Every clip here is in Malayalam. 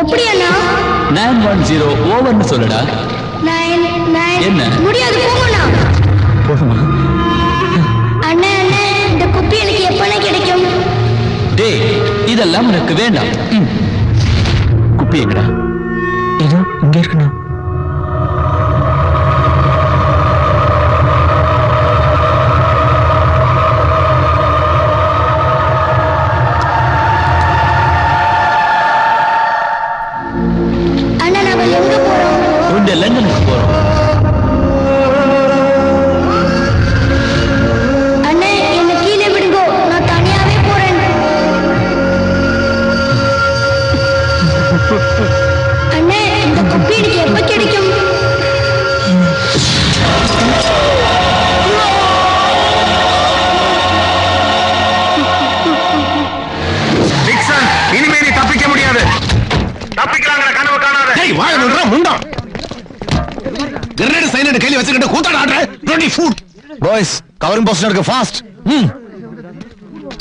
எப்படி அண்ணா? 910 ஓவர்னு சொல்லுடா. 9 என்ன? முடியாது, போங்கண்ணா. போதுமா? அண்ணே அண்ணே, இந்த குப்பி எனக்கு எப்பனே கிடைக்கும்? டேய், இதெல்லாம் உனக்கு வேண்டாம். குப்பி எங்கடா? இதோ இங்க இருக்குண்ணா. அண்ணா நாம எங்க போறோம்? உண்ட லண்டனுக்கு போறோம். அண்ணே என்ன கீழே விடுங்கோ, நான் தனியாவே போறேன். அண்ணே இந்த குப்பி எனக்கு எப்ப கிடைக்கும்? டிக்சன், இனிமே நீ தப்பிக்க முடியாது. தப்பிக்கலாங்கிற கனவு காணாத. டேய் வாய மூடுடா முண்டா. கிரேட் சைலண்ட் கையில வச்சிட்டு கூத்தாட ஆடுற. Bloody food. பாய்ஸ், கவரிங் பொசிஷனுக்கு fast.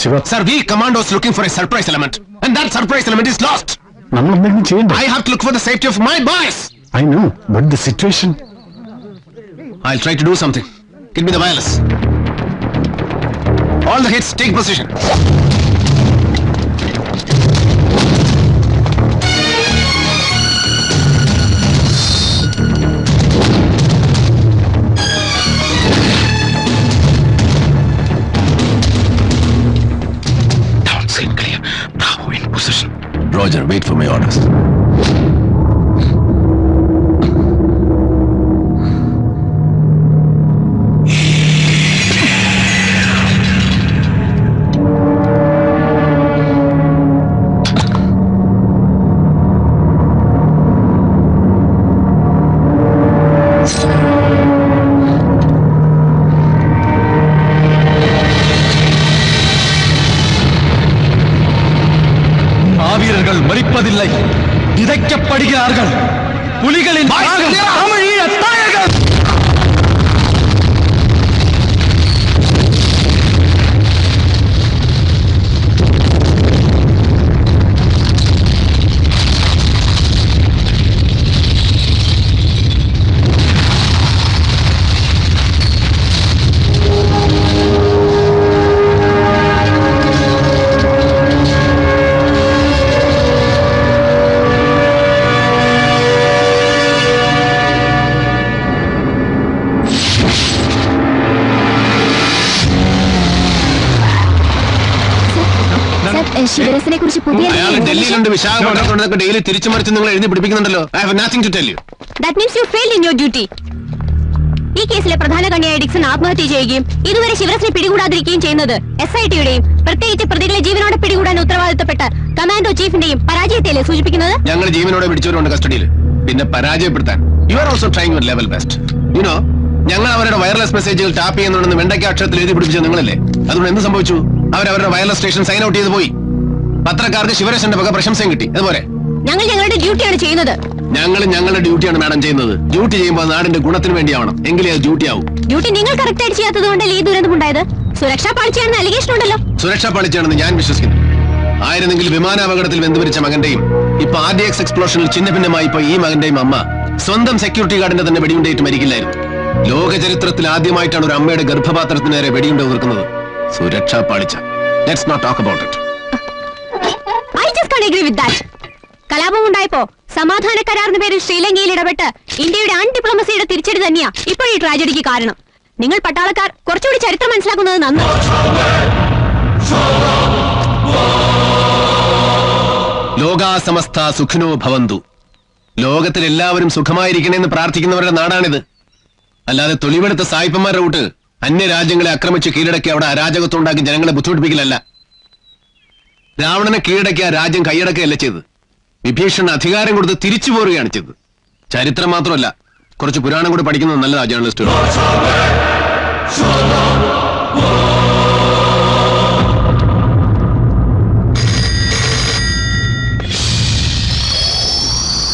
Shiva. Sir, we commandos looking for a surprise element. And that surprise element is lost. നമ്മൾ എന്തെങ്കിലും ചെയ്യണ്ട. I have to look for the safety of my boys. I know, but the situation. I'll try to do something. Give me the wireless. All the hits, take position. Downside clear. Bravo in position. Roger, wait for my orders. மாவீரர்கள் மரிப்பதில்லை, விதைக்கப்படுகிறார்கள். புலிகளின் தாகம் தமிழீழ தாயகம். ശിവരസിനെ കുറിച്ച് പുതിയ അയാൾ ഡൽഹിയിലുണ്ട്, വിശാഖപട്ടണത്തൊക്കെ ഡെയിലി തിരിച്ചു മറിച്ച് നിങ്ങൾ എഴുതി പിടിപ്പിക്കുന്നുണ്ടല്ലോ. I have nothing to tell you. That means you failed in your duty. ഈ കേസിലെ പ്രധാന കണ്ണിയായ ഡിക്സൺ ആത്മഹത്യ ചെയ്യുകയും ഇതുവരെ ശിവരസിനെ പിടികൂടാതിരിക്കുകയും ചെയ്യുന്നത് SIT-യുടെയും പ്രത്യേകിച്ച് പ്രതികളെ ജീവനോടെ പിടികൂടാൻ ഉത്തരവാദിത്തപ്പെട്ട കമാൻഡോ ചീഫിന്റെയും പരാജയത്തെയല്ലേ സൂചിപ്പിക്കുന്നത്? ഞങ്ങൾ ജീവനോടെ പിടിച്ചവരുണ്ട് കസ്റ്റഡിയിൽ. പിന്നെ പരാജയപ്പെടുത്താൻ you are also trying your level best. You know, ഞങ്ങൾ അവരുടെ വയർലെസ് മെസ്സേജുകൾ ടാപ്പ് ചെയ്യുന്നുണ്ടെന്ന് വെണ്ടയ്ക്ക അക്ഷരത്തിൽ എഴുതി പിടിപ്പിച്ചത് നിങ്ങളല്ലേ? അതുകൊണ്ട് എന്ത് സംഭവിച്ചു? അവരവരുടെ വയർലെസ് സ്റ്റേഷൻ സൈൻ ഔട്ട് ചെയ്ത് പോയി. പത്രക്കാർക്ക് ശിവരേശന്റെ വക പ്രശംസയും കിട്ടി. അതുപോലെ ഞങ്ങൾ ഞങ്ങളുടെ ഡ്യൂട്ടിയാണ് ചെയ്യുന്നത്. ഞങ്ങൾ ഞങ്ങളുടെ ഡ്യൂട്ടിയാണ് മാഡം ചെയ്യുന്നത്. ഡ്യൂട്ടി ചെയ്യുമ്പോൾ നാടിന്റെ ഗുണത്തിന് വേണ്ടിയാവണം, എങ്കിലേ അത് ഡ്യൂട്ടി ആവും. ഡ്യൂട്ടി നിങ്ങൾ കറക്റ്റ് ആയിട്ട് ചെയ്യാത്തത് കൊണ്ടല്ലേ ഈ ദുരന്തമുണ്ടായത്? സുരക്ഷാ പാളിച്ചയാണെന്ന് അലിഗേഷൻ ഉണ്ടല്ലോ. സുരക്ഷാ പാളിച്ചാണെന്ന് ഞാൻ വിശ്വസിക്കുന്നു. ആയിരുന്നെങ്കിൽ വിമാനാപകടത്തിൽ വെന്തുപിരിച്ച മകന്റെയും ഇപ്പൊ RDX എക്സ്പ്ലോഷനിൽ ചിഹ്നഭിന്നമായി ഇപ്പൊ ഈ മകന്റെയും അമ്മ സ്വന്തം സെക്യൂരിറ്റി ഗാർഡിന്റെ തന്നെ വെടിയുണ്ടേറ്റ് മരിക്കില്ലായിരുന്നു. ലോക ചരിത്രത്തിൽ ആദ്യമായിട്ടാണ് ഒരു അമ്മയുടെ ഗർഭപാത്രത്തിന് നേരെ വെടിയുണ്ട ഉതിർക്കുന്നത്. സുരക്ഷാ പാളിച്ച. Let's not talk about it. I just can't agree with that. കലാപം ഉണ്ടായപ്പോ സമാധാന കരാറിന് പേരിൽ ശ്രീലങ്കയിൽ ഇടപെട്ട് ഇന്ത്യയുടെ ഡിപ്ലോമസിയുടെ തിരിച്ചടി തന്നെയാ ഇപ്പോൾ ഈ ട്രാജഡിക്ക് കാരണം. നിങ്ങൾ പട്ടാളക്കാർ കുറച്ചുകൂടി ചരിത്രം മനസ്സിലാക്കുന്നത് നന്ന്. ലോകാ സമസ്ത സുഖിനോ ഭവന്തു. ലോകത്തിൽ എല്ലാവരും സുഖമായിരിക്കണമെന്ന് പ്രാർത്ഥിക്കുന്നവരുടെ നാടാണിത്. അല്ലാതെ തൊലിവെടുത്ത സായിപ്പന്മാരുടെ കൂട്ട് അന്യരാജ്യങ്ങളെ ആക്രമിച്ച് കീഴടക്കി അവിടെ അരാജകത്വം ഉണ്ടാക്കി ജനങ്ങളെ ബുദ്ധിമുട്ടിപ്പിക്കലല്ല. രാവണനെ കീഴടക്കി ആ രാജ്യം കൈയടക്കുകയല്ല ചെയ്തത്. വിഭീഷണ അധികാരം കൊടുത്ത് തിരിച്ചു പോരുകയാണ് ചെയ്തത്. ചരിത്രം മാത്രമല്ല, കുറച്ച് പുരാണം കൂടി പഠിക്കുന്നത് നല്ലതാ ജേർണലിസ്റ്റുകൾ.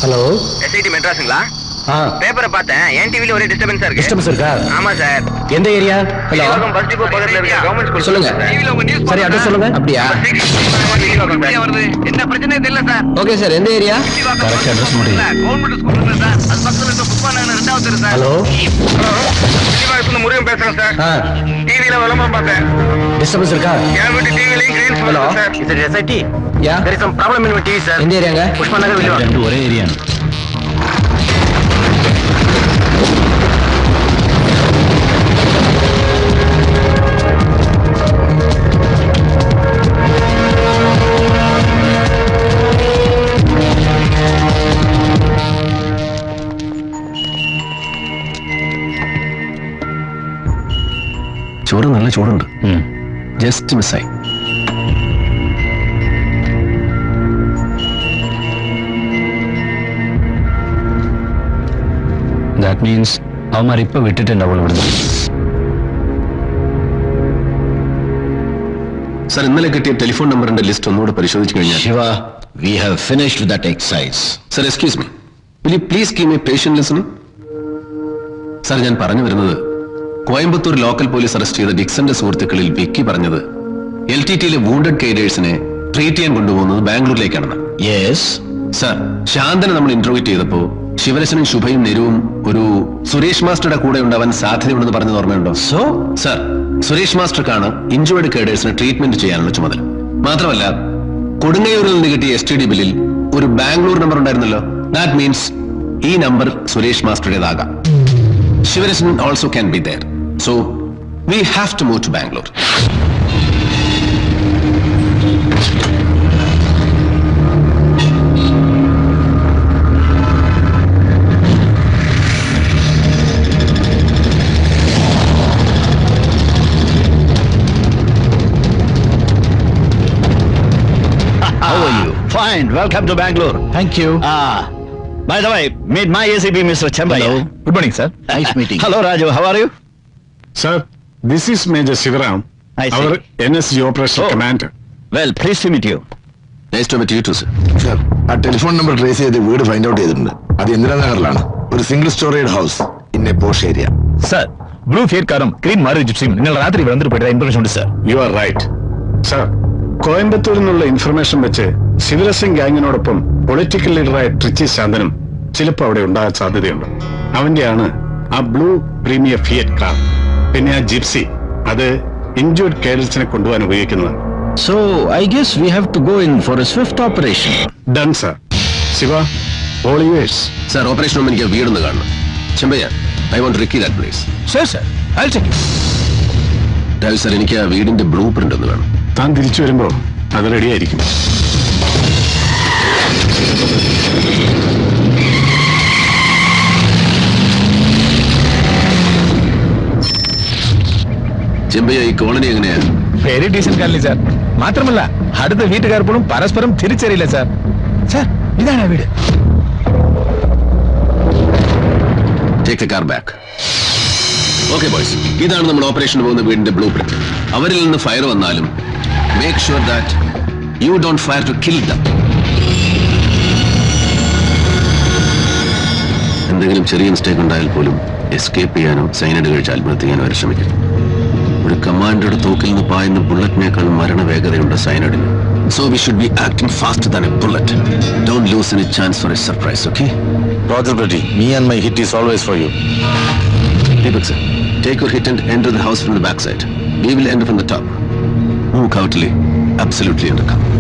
Hello, SIT மெட்ராஸுங்களா? பேப்பரை பார்த்தேன். என் டிவில ஒரே டிஸ்டர்பன்ஸா இருக்கு. டிஸ்டர்பன்ஸ் இருக்கா? ஆமா சார். எந்த ஏரியா? ஹலோ, பஸ் டிப்போ பக்கத்துல இருக்க கவர்மெண்ட் ஸ்கூல். சொல்லுங்க. டிவில உங்க நியூஸ் சரி, அட்ரஸ் சொல்லுங்க. அப்படியா? வருது. என்ன பிரச்சனை தெரியல சார். ஓகே சார், எந்த ஏரியா? கரெக்ட் அட்ரஸ் முடியும். கவர்மெண்ட் ஸ்கூல் இருக்கு சார். அது பக்கத்துல இருக்க புஷ்பா நகர் 2வது தெரு சார். ஹலோ, டிவில முருகன் பேசுறேன் சார். டிவில விளம்பரம் பார்த்தேன். டிஸ்டர்பன்ஸ் இருக்கா? என் வீட்டு டிவிலயும் கிரீன்ஸ் hello, sir. Is it SIT? Yeah, there is some problem in my TV sir. எந்த ஏரியாங்க? புஷ்பா நகர் வில்லுவா. ரெண்டு ஒரே ஏரியா. ചോറ് നല്ല ചൂടുണ്ട്. ജസ്റ്റ് മിസ്സായി. ദാറ്റ് മീൻസ് അവന്മാർ ഇപ്പൊ വിട്ടിട്ടുണ്ടാവുള്ളൂ ഇവിടുന്ന്. സാർ, ഇന്നലെ കിട്ടിയ ടെലിഫോൺ നമ്പറിന്റെ ലിസ്റ്റ് ഒന്നുകൂടെ പരിശോധിച്ചു കഴിഞ്ഞാൽ. Shiva, we have finished with that exercise. Sir, excuse me, will you please give me patient listening? Sir, ഞാൻ പറഞ്ഞു വരുന്നത്, കോയമ്പത്തൂർ ലോക്കൽ പോലീസ് അറസ്റ്റ് ചെയ്ത ഡിക്സന്റെ സുഹൃത്തുക്കളിൽ വിക്കി പറഞ്ഞത് LTTയിലെ വൂണ്ടഡ് കേഡേഴ്സിനെ ട്രീറ്റ് ചെയ്യാൻ കൊണ്ടുപോകുന്നത് ബാംഗ്ലൂരിലേക്കാണെന്ന്. Yes. സാർ, ശാന്തനെ നമ്മൾ ഇന്റർവ്യൂ ചെയ്തപ്പോ ശിവരശനും ശുഭയും നെരുവും ഒരു സുരേഷ് മാസ്റ്ററുടെ കൂടെ ഉണ്ടാവാൻ സാധ്യതയുണ്ടെന്ന് പറഞ്ഞത് ഓർമ്മയുണ്ടോ? So? സാർ, സുരേഷ് മാസ്റ്റർക്കാണ് ഇഞ്ചുവേർഡ് കേഡേഴ്സിന് ട്രീറ്റ്മെന്റ് ചെയ്യാനുള്ള ചുമതല. മാത്രമല്ല, കൊടുങ്ങയൂരിൽ നിന്ന് കിട്ടിയ STD ബില്ലിൽ ഒരു ബാംഗ്ലൂർ നമ്പർ ഉണ്ടായിരുന്നല്ലോ. ദാറ്റ് മീൻസ് ഈ നമ്പർ സുരേഷ് മാസ്റ്ററുടേതാകാം. Sivarasan also can be there. So we have to move to Bangalore. How are you? Fine. Welcome to Bangalore. Thank you. By the way, meet my ACP, Mr. Chambaya. Hello. Good morning, sir. Nice meeting. Hello, Raju. How are you? Sir, this is Major Sivaram, I see. our NSG Operation Oh. Commander. Well, pleased to meet you. Nice to meet you too, sir. Sir, ആ ടെലിഫോൺ നമ്പർ ട്രേസ് ചെയ്ത് വീട് ഫൈൻഡ് ഔട്ട് ചെയ്തിട്ടുണ്ട്. അത് ഇന്ദിരാനഗറിലാണ്. ഒരു single storeyed house in a posh area. Sir, blue Fiat കാറും ഗ്രീൻ മാരുതി ജിപ്സിയും നിങ്ങൾ രാത്രി വന്നിട്ട് പോയിട്ട് ഇൻഫർമേഷൻ ഉണ്ട് sir. You are right. Sir, കോയമ്പത്തൂരിൽ നിന്നുള്ള ഇൻഫർമേഷൻ വെച്ച് ശിവരസിംഗ് ഗാങ്ങിനോടൊപ്പം പൊളിറ്റിക്കൽ ലീഡറായ ട്രിച്ചി ശാന്തനും ചിലപ്പോൾ അവിടെ ഉണ്ടാകാൻ സാധ്യതയുണ്ട്. അവന്റെയാണ് ആ ബ്ലൂ പ്രീമിയർ ഫിയറ്റ് കാർ. പിന്നെ ആ ജിപ്സി, അത് ഇഞ്ചുവേർഡ് കേഡൽസിനെ കൊണ്ടുപോകാൻ ഉപയോഗിക്കുന്നതാണ്. So, I guess we have to go in for a swift operation. Done sir. Shiva, all yours. Sir, operation room എനിക്ക് വീടൊന്ന് കാണണം. Chembayya, I want recce that place. Sure, sir. I'll check it. Raju sir, എനിക്ക് ആ വീടിന്റെ ബ്ലൂ പ്രിന്റ് ഒന്ന് വേണം. താൻ തിരിച്ചു വരുമ്പോൾ അത് റെഡിയായിരിക്കും. ചെമ്പയ്യ, ഈ കോളനി എങ്ങനെയാ? Very decent colony sir. മാത്രമല്ല അടുത്ത വീട്ടുകാർ പോലും പരസ്പരം തിരിച്ചറിയില്ല സാർ. സാർ, ഇതാണ് ആ വീട്. Take the car back. Okay boys, ഇതാണ് നമ്മൾ ഓപ്പറേഷൻ പോകുന്ന വീടിന്റെ ബ്ലൂ പ്രിന്റ്. അവരിൽ നിന്ന് ഫയർ വന്നാലും make sure that you don't fire to kill them. എന്തെങ്കിലും ചെറിയ മിസ്റ്റേക്ക് ഉണ്ടായാൽ പോലും എസ്കേപ്പ് ചെയ്യാനോ സൈനൈഡ് കഴിച്ച് ആത്മഹത്യ ചെയ്യാനോ അവർ ശ്രമിക്കും. ഒരു കമാൻഡറുടെ തോക്കിൽ നിന്ന് പായുന്ന ബുള്ളറ്റിനേക്കാളും മരണവേഗതയുണ്ട് സൈനൈഡിന്. So we should be acting faster than a bullet. Don't lose any chance for a surprise. Okay? Roger, Brady. Me and my hit is always for you. Deepak sir, take your hit and enter the house from the backside. We will enter from the top. Move covertly, absolutely under cover.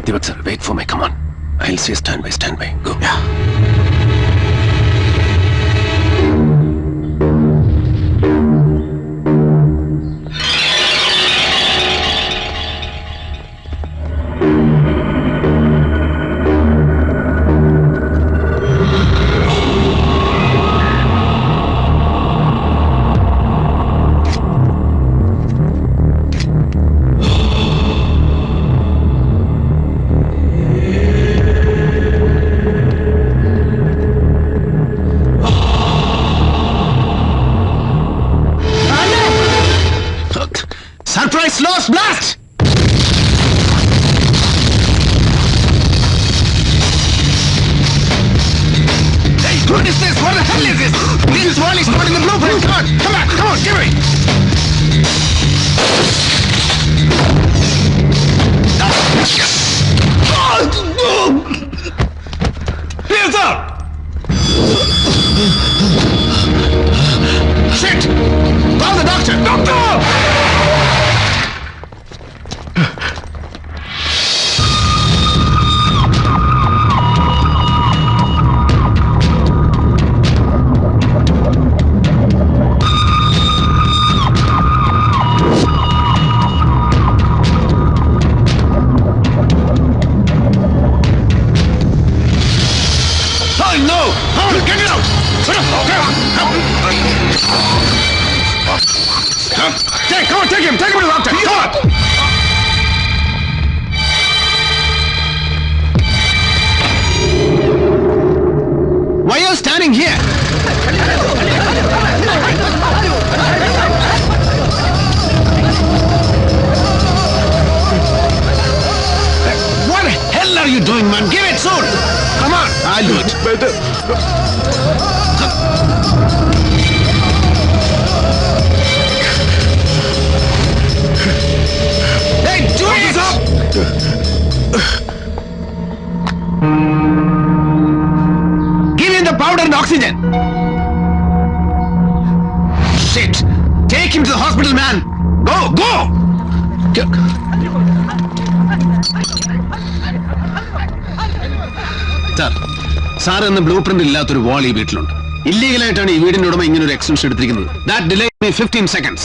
Divak sir, wait for me. Come on. I'll say stand by. Go. Yeah. Surprise lost blast! Hey, what is this? What the hell is this? This is Wally's not in the blueprint. Come on, give me! Hands up! Shit! Call the doctor! Doctor! No! Get it out! Come on, take him to the doctor! Come on! Why are you standing here? What the hell are you doing, man? Give it soon! Come on, I'll do it. Hey, do it! Give him the powder and oxygen. Shit! Take him to the hospital, man. Go! Sir എന്ന ബ്ലൂ പ്രിന്റ് ഇല്ലാത്തൊരു വാൾ ഈ വീട്ടിലുണ്ട്. ഇല്ലീഗലായിട്ടാണ് ഈ വീടിന്റെ ഉടമ ഇങ്ങനെ ഒരു എക്സ്റ്റൻഷൻ എടുത്തിരിക്കുന്നത്. That delayed me 15 seconds.